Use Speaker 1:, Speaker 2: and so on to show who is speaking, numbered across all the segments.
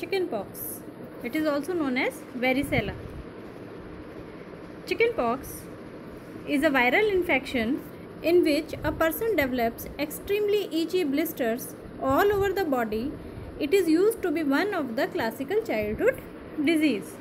Speaker 1: Chickenpox. It is also known as varicella. Chickenpox is a viral infection in which a person develops extremely itchy blisters all over the body. It is used to be one of the classical childhood disease.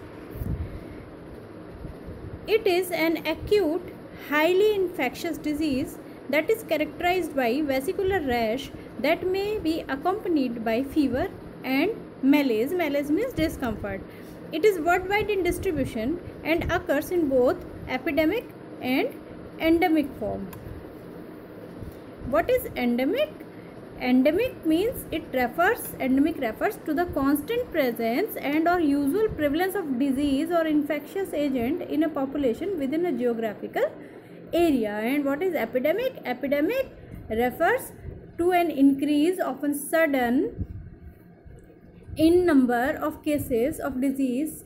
Speaker 1: It is an acute, highly infectious disease that is characterized by vesicular rash that may be accompanied by fever and malaise. Malaise means discomfort. It is worldwide in distribution and occurs in both epidemic and endemic form. What is endemic? Endemic refers to the constant presence and or usual prevalence of disease or infectious agent in a population within a geographical area. And what is epidemic? Epidemic refers to an increase, often sudden, in number of cases of disease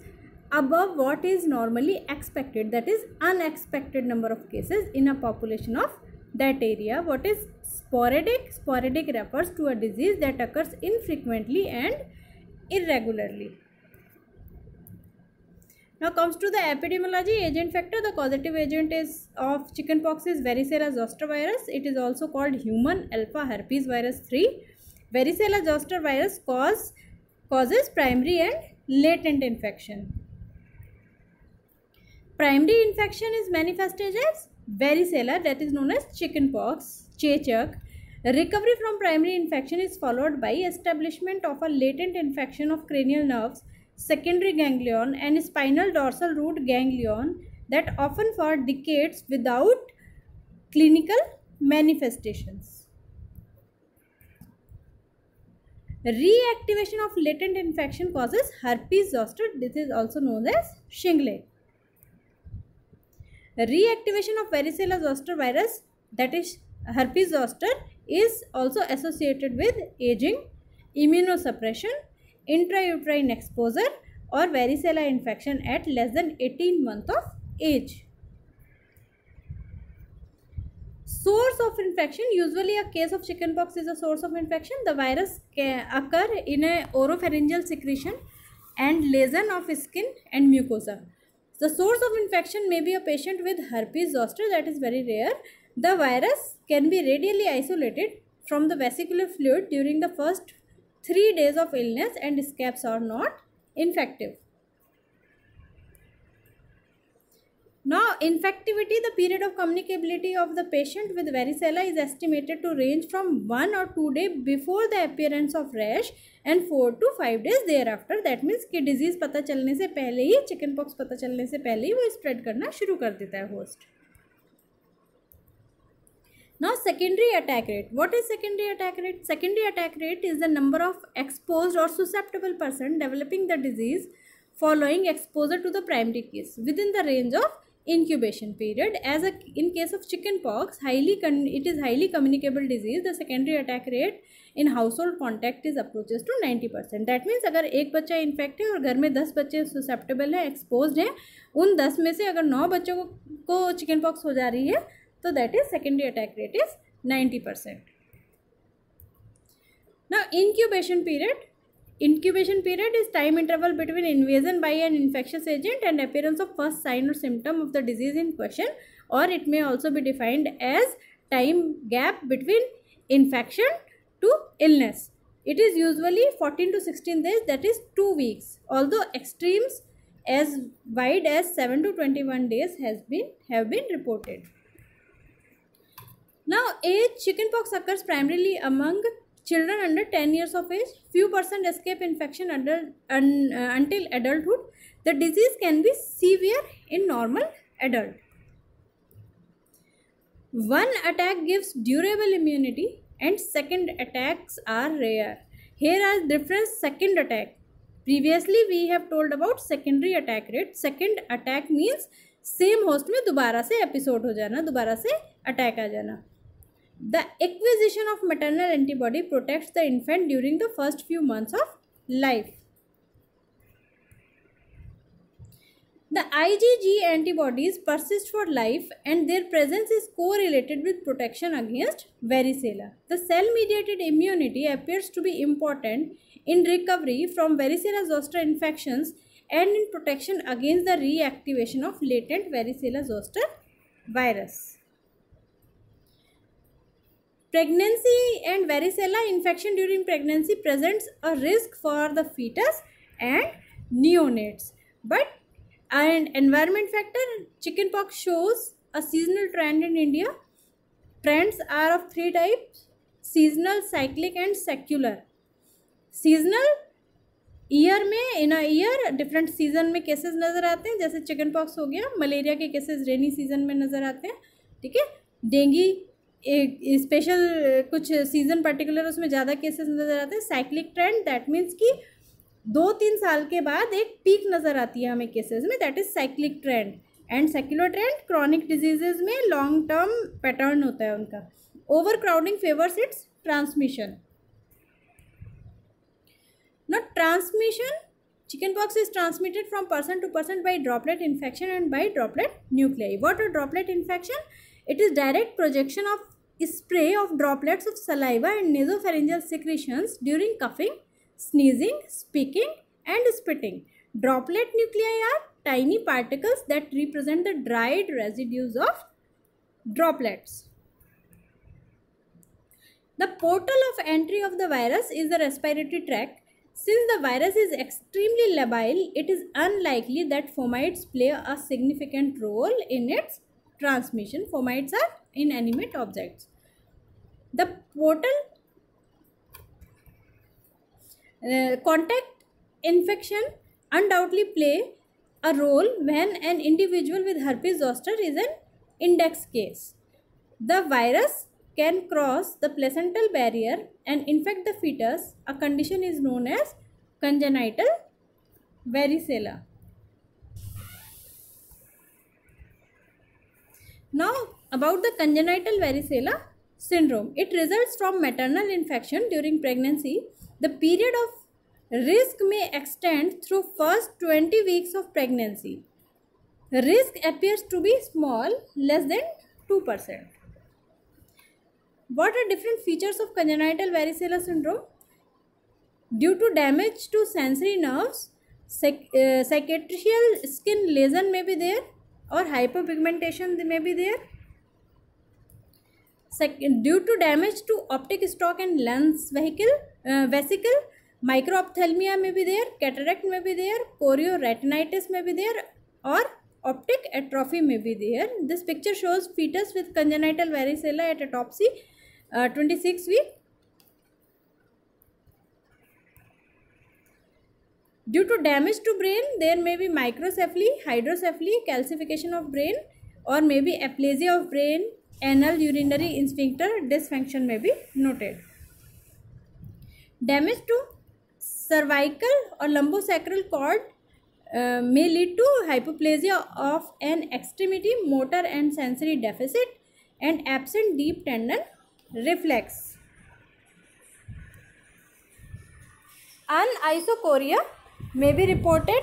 Speaker 1: above what is normally expected, that is unexpected number of cases in a population of that area. What is sporadic? Sporadic refers to a disease that occurs infrequently and irregularly. Now comes to the epidemiology. Agent factor. The causative agent of chickenpox is varicella zoster virus. It is also called human alpha herpes virus 3. Varicella zoster virus causes primary and latent infection. Primary infection is manifested as varicella, that is known as chickenpox, chechak. Recovery from primary infection is followed by establishment of a latent infection of cranial nerves, secondary ganglion and spinal dorsal root ganglion that often for decades without clinical manifestations. Reactivation of latent infection causes herpes zoster. This is also known as shingle. Reactivation of varicella zoster virus, that is herpes zoster, is also associated with aging, immunosuppression, intrauterine exposure or varicella infection at less than 18 months of age. Source of infection. Usually a case of chickenpox is a source of infection. The virus can occur in a oropharyngeal secretion and lesion of skin and mucosa. The source of infection may be a patient with herpes zoster, that is very rare. The virus can be radially isolated from the vesicular fluid during the first 3 days of illness and scabs are not infective. Now, infectivity, the period of communicability of the patient with varicella is estimated to range from 1 or 2 days before the appearance of rash and 4 to 5 days thereafter. That means कि disease पता चलने से पहले ही, chickenpox पता चलने से पहले ही वो spread करना शुरू कर देता है host. Now, secondary attack rate. What is secondary attack rate? Secondary attack rate is the number of exposed or susceptible person developing the disease following exposure to the primary case within the range of incubation period. In case of chickenpox, it is highly communicable disease. The secondary attack rate in household contact is approaches to 90%. That means अगर एक बच्चा infect है और घर में 10 बच्चे susceptible है, exposed हैं, उन 10 में से अगर 9 बच्चों को chickenpox हो जा रही है, तो that is secondary attack rate is 90%. Now incubation period. Incubation period is time interval between invasion by an infectious agent and appearance of first sign or symptom of the disease in question, or it may also be defined as time gap between infection to illness. It is usually 14 to 16 days, that is 2 weeks, although extremes as wide as 7 to 21 days have been reported. Now, chickenpox occurs primarily among children under 10 years of age. Few percent escape infection until adulthood. The disease can be severe in normal adult. One attack gives durable immunity and second attacks are rare. Here are different second attack. Previously we have told about secondary attack rate. Second attack means same host में दोबारा से episode हो जाना, दोबारा से attack आ जाना. The acquisition of maternal antibody protects the infant during the first few months of life. The IgG antibodies persist for life and their presence is correlated with protection against varicella. The cell-mediated immunity appears to be important in recovery from varicella zoster infections and in protection against the reactivation of latent varicella zoster virus. Pregnancy and varicella infection during pregnancy presents a risk for the fetus and neonates. But an environment factor, chickenpox shows a seasonal trend in India. Trends are of three types: seasonal, cyclic and secular. Seasonal, year में इन year different season में cases नज़र आते हैं, जैसे chicken pox हो गया, malaria के cases rainy season में नज़र आते हैं, ठीक है। डेंगी एक स्पेशल कुछ सीजन पर्टिकुलर उसमें ज़्यादा केसेस नज़र आते हैं। साइक्लिक ट्रेंड, दैट मीन्स कि 2-3 साल के बाद एक पीक नज़र आती है हमें केसेस में, that is cyclic trend. And secular trend, chronic diseases में लॉन्ग टर्म पैटर्न होता है उनका। Over crowding favours it's transmission. Now transmission, chickenpox is transmitted from person to person by droplet infection and by droplet nuclei. What are droplet infection? It is direct projection of spray of droplets of saliva and nasopharyngeal secretions during coughing, sneezing, speaking and spitting. Droplet nuclei are tiny particles that represent the dried residues of droplets. The portal of entry of the virus is the respiratory tract. Since the virus is extremely labile, it is unlikely that fomites play a significant role in its transmission. Fomites are inanimate objects. The portal contact infection undoubtedly play a role when an individual with herpes zoster is an index case. The virus can cross the placental barrier and infect the fetus. A condition is known as congenital varicella. Now about the congenital varicella syndrome. It results from maternal infection during pregnancy. The period of risk may extend through first 20 weeks of pregnancy. The risk appears to be small, less than 2%. What are different features of congenital varicella syndrome? Due to damage to sensory nerves, cicatricial skin lesion may be there or hyperpigmentation may be there. Due to damage to optic stalk and lens vesicle, microophthalmia may be there, cataract may be there, chorioretinitis may be there or optic atrophy may be there. This picture shows fetus with congenital varicella at autopsy, 26 week. Due to damage to brain, there may be microcephaly, hydrocephaly, calcification of brain, or maybe aplasia of brain, anal urinary sphincter dysfunction may be noted. Damage to cervical or lumbosacral cord may lead to hypoplasia of an extremity, motor and sensory deficit, and absent deep tendon reflex. Anisocoria may be reported.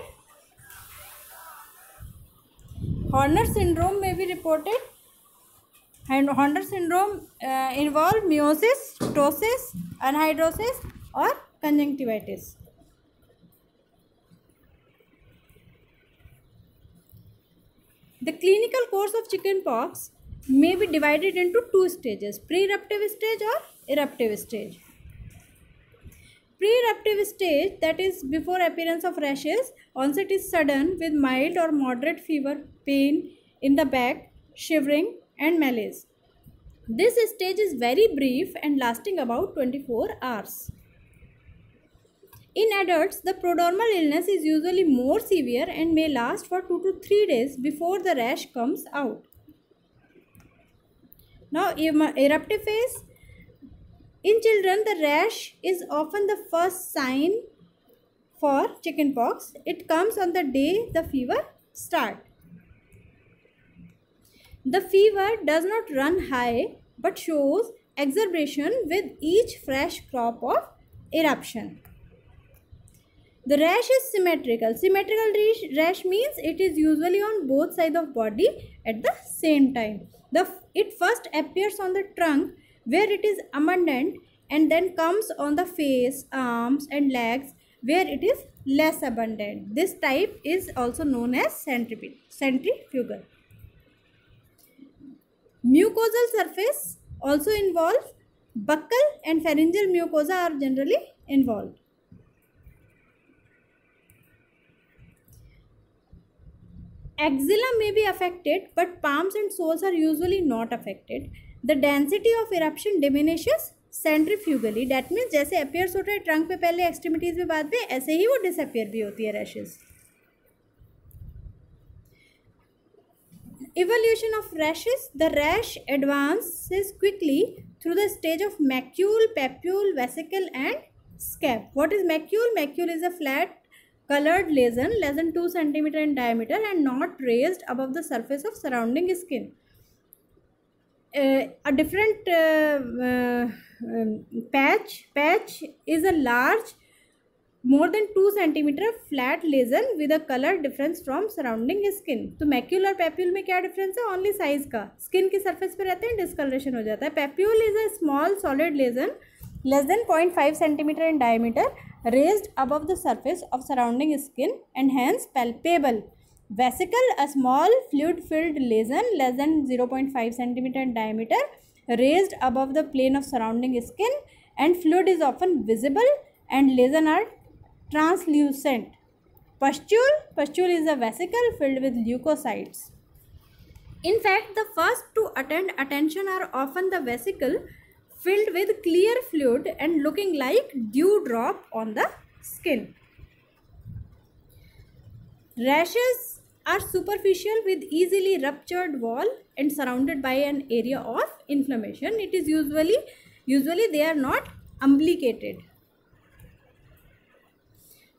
Speaker 1: Horner syndrome may be reported, and Horner syndrome involve meiosis, ptosis, anhidrosis or conjunctivitis. The clinical course of chickenpox may be divided into two stages: pre-eruptive stage or eruptive stage. Pre-eruptive stage, that is before appearance of rashes, onset is sudden with mild or moderate fever, pain in the back, shivering and malaise. This stage is very brief and lasting about 24 hours. In adults, the prodromal illness is usually more severe and may last for 2 to 3 days before the rash comes out. Now, eruptive phase. In children, the rash is often the first sign for chickenpox. It comes on the day the fever starts. The fever does not run high but shows exacerbation with each fresh crop of eruption. The rash is symmetrical. Symmetrical rash means it is usually on both sides of body at the same time. It first appears on the trunk where it is abundant and then comes on the face, arms and legs where it is less abundant. This type is also known as centrifugal. Mucosal surface also involve. Buccal and pharyngeal mucosa are generally involved. Axilla may be affected, but palms and soles are usually not affected. The density of eruption diminishes centrifugally. That means जैसे appears होता है trunk पे पहले, extremities पे बाद में, ऐसे ही वो disappear भी होती है rashes. Evolution of rashes. The rash advances quickly through the stage of macule, papule, vesicle and scab. What is macule? Macule is a flat colored lesion less than 2 cm in diameter and not raised above the surface of surrounding skin. A different patch is a large more than 2 cm flat lesion with a color difference from surrounding skin. तो macule और papule में क्या difference है? Only size का. Skin की surface पे रहते हैं, discoloration हो जाता है. Papule is a small solid lesion less than 0.5 cm in diameter raised above the surface of surrounding skin and hence palpable. Vesicle, a small fluid filled lesion less than 0.5 cm in diameter raised above the plane of surrounding skin and fluid is often visible and lesion are translucent. Pustule is a vesicle filled with leukocytes. In fact, the first to attend attention are often the vesicle filled with clear fluid and looking like dewdrop on the skin. Rashes are superficial with easily ruptured wall and surrounded by an area of inflammation. It is usually they are not umbilicated.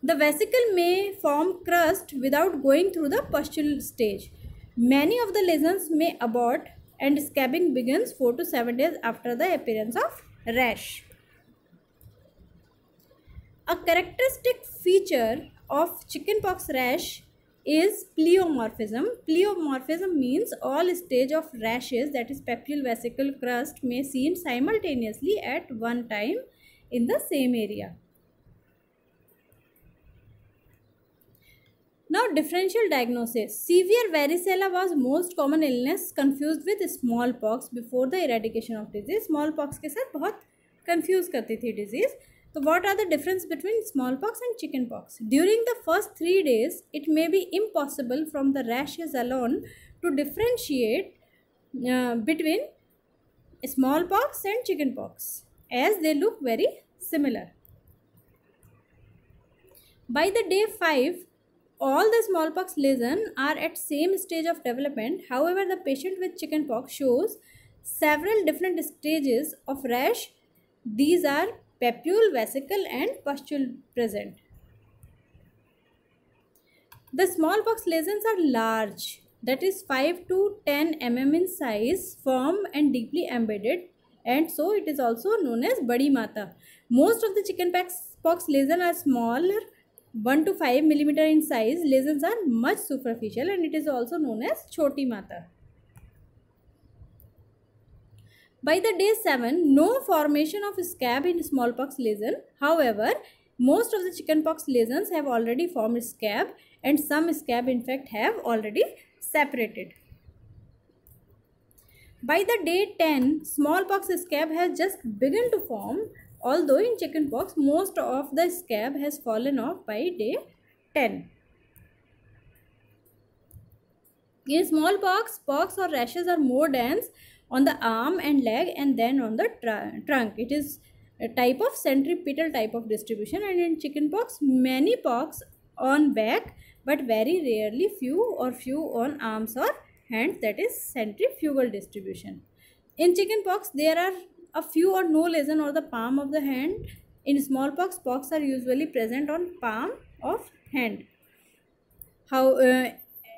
Speaker 1: The vesicle may form crust without going through the pustule stage. Many of the lesions may abort and scabbing begins 4 to 7 days after the appearance of rash. A characteristic feature of chickenpox rash is pleomorphism. Pleomorphism means all stage of rashes, that is papule, vesicle, crust, may seen simultaneously at one time in the same area. Now, differential diagnosis. Severe varicella was most common illness confused with smallpox before the eradication of disease. Smallpox के साथ बहुत confuse करती थी disease. So, what are the difference between smallpox and chickenpox? During the first 3 days, it may be impossible from the rashes alone to differentiate between smallpox and chickenpox, as they look very similar. By the day 5, all the smallpox lesions are at same stage of development. However, the patient with chickenpox shows several different stages of rash. These are papule, vesicle and pustule present. The smallpox lesions are large, that is 5 to 10 mm in size, firm and deeply embedded, and so it is also known as badi mata. Most of the chickenpox lesions are smaller, 1 to 5 mm in size. Lesions are much superficial and it is also known as choti mata. By the day 7, no formation of scab in smallpox lesion. However, most of the chickenpox lesions have already formed scab and some scab in fact have already separated. By the day 10, smallpox scab has just begun to form, although in chickenpox most of the scab has fallen off by day 10. In smallpox, pox or rashes are more dense on the arm and leg and then on the trunk. It is a type of centripetal type of distribution, and in chickenpox many pox on back but very rarely few on arms or hands, that is centrifugal distribution. In chickenpox there are a few or no lesion on the palm of the hand. In smallpox, pox are usually present on palm of hand.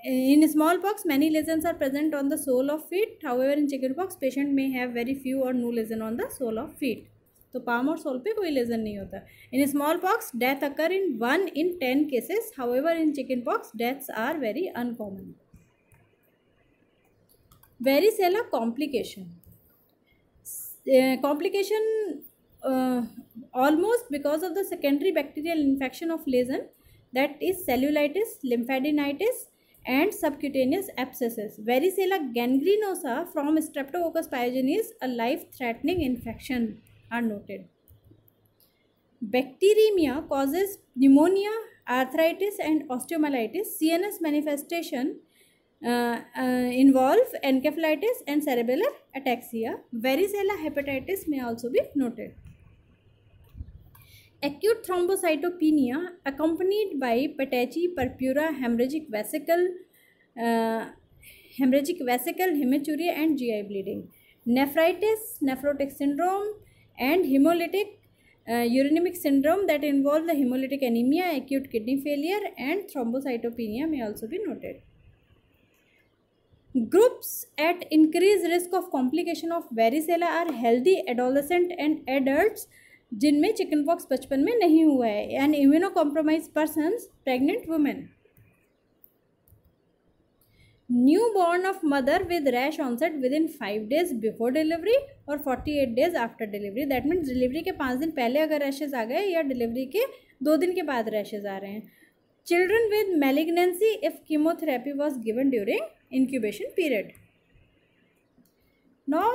Speaker 1: In smallpox, many lesions are present on the sole of feet. However, in chickenpox, patient may have very few or no lesion on the sole of feet. तो palm और sole पे कोई lesion नहीं होता. In smallpox, death occur in 1 in 10 cases. However, in chickenpox, deaths are very uncommon. Varicella complication. Complication almost because of the secondary bacterial infection of lesion, that is cellulitis, lymphadenitis, and subcutaneous abscesses. Varicella gangrenosa from Streptococcus pyogenes, a life-threatening infection, are noted. Bacteremia causes pneumonia, arthritis, and osteomyelitis. CNS manifestation involve encephalitis and cerebellar ataxia. Varicella hepatitis may also be noted. Acute thrombocytopenia accompanied by petechiae, purpura, hemorrhagic vesicle, hematuria, and GI bleeding. Nephritis, nephrotic syndrome, and hemolytic uremic syndrome that involve the hemolytic anemia, acute kidney failure, and thrombocytopenia may also be noted. Groups at increased risk of complication of varicella are healthy adolescent and adults जिनमें chicken pox बचपन में नहीं हुआ है, and immuno compromise persons, pregnant women. Newborn of mother with rash onset within 5 days before delivery और 48 days after delivery. That means delivery के 5 दिन पहले अगर रैशेज आ गए या डिलीवरी के 2 दिन के बाद रैशेज आ रहे हैं. Children with malignancy if chemotherapy was given during incubation period. Now,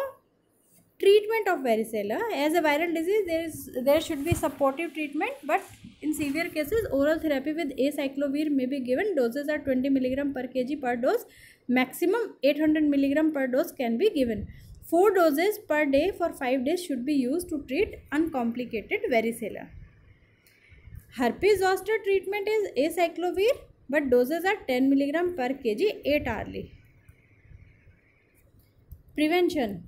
Speaker 1: treatment of varicella. As a viral disease, there should be supportive treatment, but in severe cases, oral therapy with acyclovir may be given. Doses are 20 mg per kg per dose. Maximum 800 mg per dose can be given. 4 doses per day for 5 days should be used to treat uncomplicated varicella. Herpes zoster treatment is acyclovir, but doses are 10 mg per kg 8 hourly. Prevention.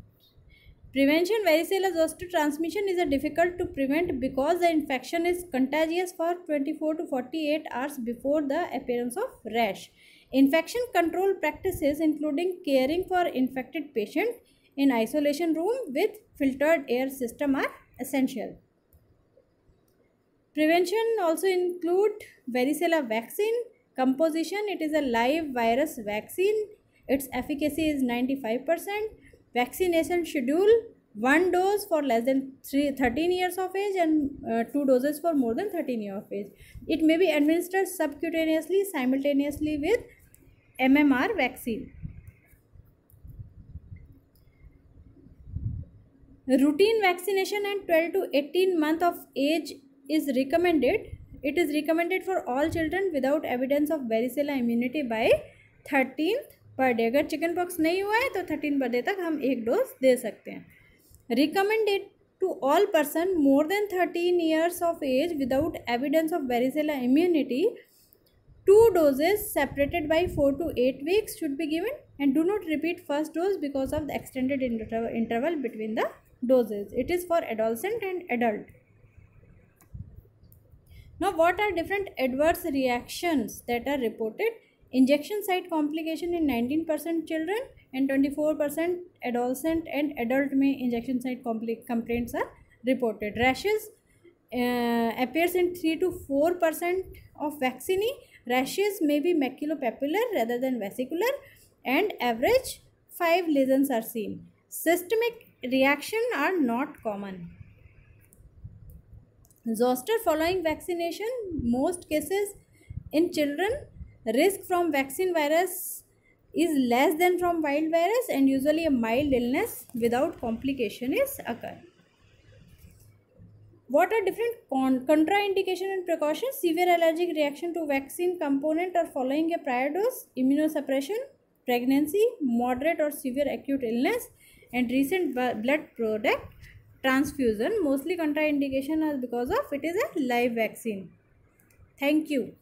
Speaker 1: Varicella zoster transmission is difficult to prevent because the infection is contagious for 24 to 48 hours before the appearance of rash. Infection control practices including caring for infected patient in isolation room with filtered air system are essential. Prevention also include varicella vaccine. Composition, it is a live virus vaccine. Its efficacy is 95%. Vaccination schedule: 1 dose for less than 13 years of age and 2 doses for more than 13 years of age. It may be administered subcutaneously simultaneously with MMR vaccine. Routine vaccination at 12 to 18 months of age is recommended. It is recommended for all children without evidence of varicella immunity by 13th per day. अगर chicken pox नहीं हुआ है तो 13 birthday तक हम 1 dose दे सकते हैं. Recommended to all person more than 13 years of age without evidence of varicella immunity. 2 doses separated by 4 to 8 weeks should be given, and do not repeat first dose because of the extended interval between the doses. It is for adolescent and adult. Now, what are different adverse reactions that are reported? Injection site complication in 19% children and 24% adolescent and adult में injection site complaints are reported. Rashes appears in 3 to 4% of vaccinee. Rashes may be maculopapular rather than vesicular, and average 5 lesions are seen. Systemic reaction are not common. Zoster following vaccination, most cases in children, risk from vaccine virus is less than from wild virus, and usually a mild illness without complication is occur. What are different contraindication and precautions? Severe allergic reaction to vaccine component or following a prior dose, immunosuppression, pregnancy, moderate or severe acute illness, and recent blood product transfusion. Mostly contraindication is because of it is a live vaccine. Thank you.